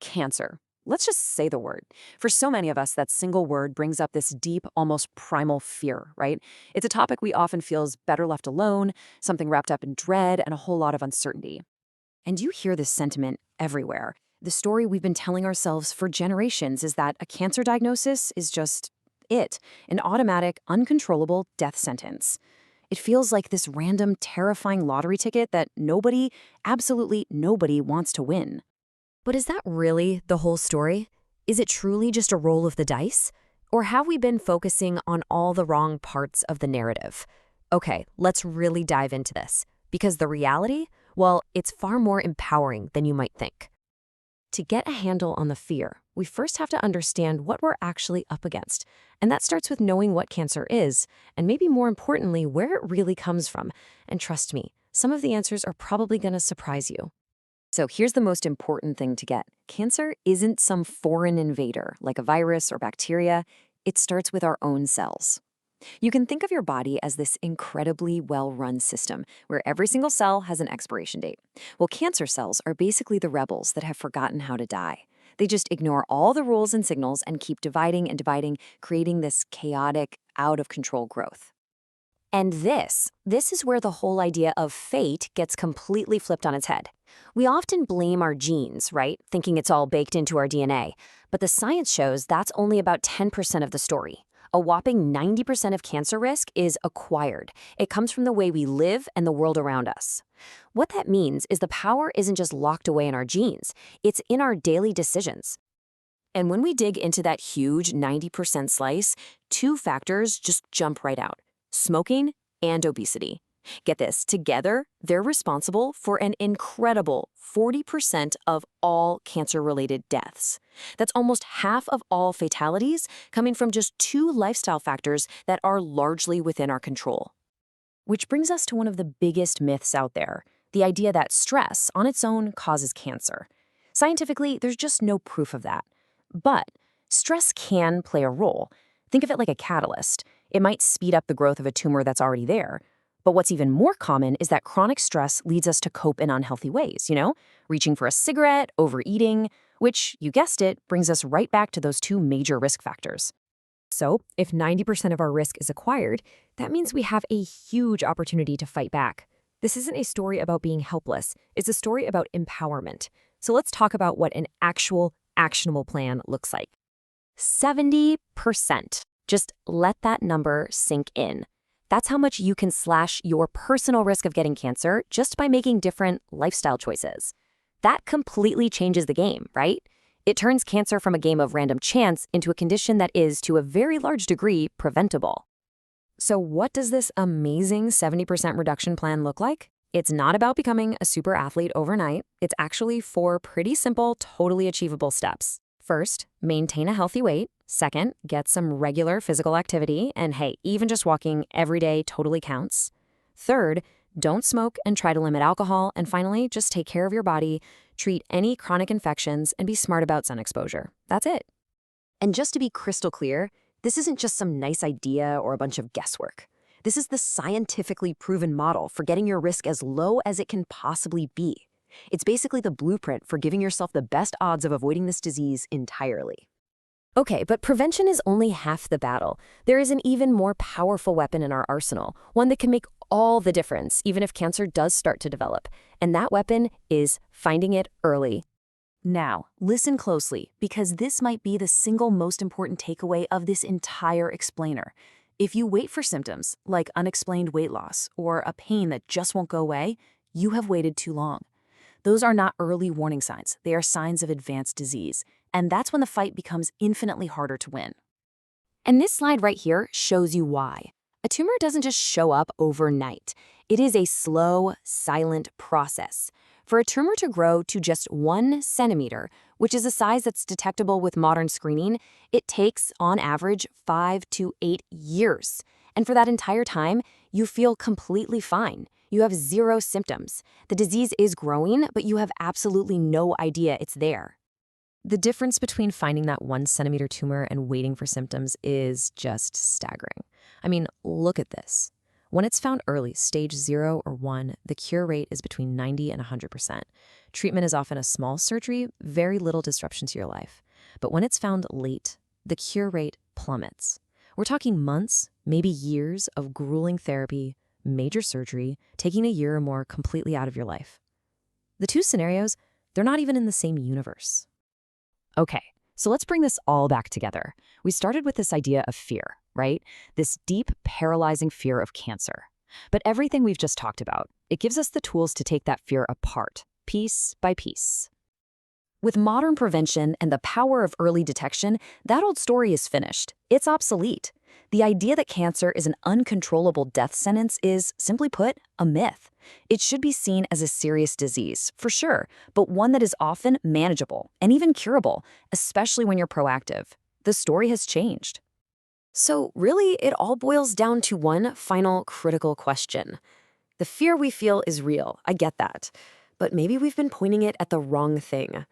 Cancer. Let's just say the word. For so many of us, that single word brings up this deep, almost primal fear, right? It's a topic we often feel is better left alone, something wrapped up in dread and a whole lot of uncertainty. And you hear this sentiment everywhere. The story we've been telling ourselves for generations is that a cancer diagnosis is just it, an automatic, uncontrollable death sentence. It feels like this random, terrifying lottery ticket that nobody, absolutely nobody, wants to win. But is that really the whole story? Is it truly just a roll of the dice? Or have we been focusing on all the wrong parts of the narrative? Okay, let's really dive into this. Because the reality, well, it's far more empowering than you might think. To get a handle on the fear, we first have to understand what we're actually up against. And that starts with knowing what cancer is, and maybe more importantly, where it really comes from. And trust me, some of the answers are probably going to surprise you. So here's the most important thing to get. Cancer isn't some foreign invader, like a virus or bacteria. It starts with our own cells. You can think of your body as this incredibly well-run system where every single cell has an expiration date. Well, cancer cells are basically the rebels that have forgotten how to die. They just ignore all the rules and signals and keep dividing and dividing, creating this chaotic, out-of-control growth. And this is where the whole idea of fate gets completely flipped on its head. We often blame our genes, right? Thinking it's all baked into our DNA. But the science shows that's only about 10% of the story. A whopping 90% of cancer risk is acquired. It comes from the way we live and the world around us. What that means is the power isn't just locked away in our genes. It's in our daily decisions. And when we dig into that huge 90% slice, two factors just jump right out: smoking and obesity. Get this, together, they're responsible for an incredible 40% of all cancer-related deaths. That's almost half of all fatalities coming from just two lifestyle factors that are largely within our control. Which brings us to one of the biggest myths out there, the idea that stress on its own causes cancer. Scientifically, there's just no proof of that. But stress can play a role. Think of it like a catalyst. It might speed up the growth of a tumor that's already there. But what's even more common is that chronic stress leads us to cope in unhealthy ways, reaching for a cigarette, overeating, which, you guessed it, brings us right back to those two major risk factors. So, if 90% of our risk is acquired, that means we have a huge opportunity to fight back. This isn't a story about being helpless. It's a story about empowerment. So let's talk about what an actual, actionable plan looks like. 70%. Just let that number sink in. That's how much you can slash your personal risk of getting cancer just by making different lifestyle choices. That completely changes the game, right? It turns cancer from a game of random chance into a condition that is, to a very large degree, preventable. So what does this amazing 70% reduction plan look like? It's not about becoming a super athlete overnight. It's actually 4 pretty simple, totally achievable steps. First, maintain a healthy weight. Second, get some regular physical activity, and hey, even just walking every day totally counts. Third, don't smoke and try to limit alcohol. And finally, just take care of your body, treat any chronic infections, and be smart about sun exposure. That's it. And just to be crystal clear, this isn't just some nice idea or a bunch of guesswork. This is the scientifically proven model for getting your risk as low as it can possibly be. It's basically the blueprint for giving yourself the best odds of avoiding this disease entirely. Okay, but prevention is only half the battle. There is an even more powerful weapon in our arsenal, one that can make all the difference, even if cancer does start to develop. And that weapon is finding it early. Now, listen closely, because this might be the single most important takeaway of this entire explainer. If you wait for symptoms, like unexplained weight loss or a pain that just won't go away, you have waited too long. Those are not early warning signs. They are signs of advanced disease. And that's when the fight becomes infinitely harder to win. And this slide right here shows you why. A tumor doesn't just show up overnight. It is a slow, silent process. For a tumor to grow to just 1 centimeter, which is a size that's detectable with modern screening, it takes, on average, 5 to 8 years. And for that entire time, you feel completely fine. You have 0 symptoms. The disease is growing, but you have absolutely no idea it's there. The difference between finding that 1 centimeter tumor and waiting for symptoms is just staggering. I mean, look at this. When it's found early, stage 0 or 1, the cure rate is between 90 and 100%. Treatment is often a small surgery, very little disruption to your life. But when it's found late, the cure rate plummets. We're talking months, maybe years of grueling therapy, major surgery, taking a year or more completely out of your life. The two scenarios, they're not even in the same universe. Okay, so let's bring this all back together. We started with this idea of fear, right? This deep, paralyzing fear of cancer. But everything we've just talked about, it gives us the tools to take that fear apart, piece by piece. With modern prevention and the power of early detection, that old story is finished. It's obsolete. The idea that cancer is an uncontrollable death sentence is, simply put, a myth. It should be seen as a serious disease, for sure, but one that is often manageable and even curable, especially when you're proactive. The story has changed. So really, it all boils down to one final critical question. The fear we feel is real, I get that. But maybe we've been pointing it at the wrong thing.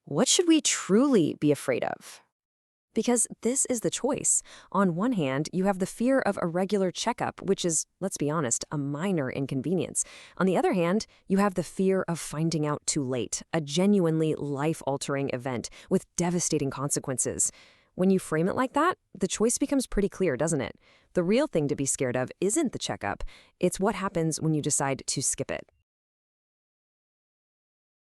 What should we truly be afraid of? Because this is the choice. On one hand, you have the fear of a regular checkup, which is, let's be honest, a minor inconvenience. On the other hand, you have the fear of finding out too late, a genuinely life-altering event with devastating consequences. When you frame it like that, the choice becomes pretty clear, doesn't it? The real thing to be scared of isn't the checkup. It's what happens when you decide to skip it.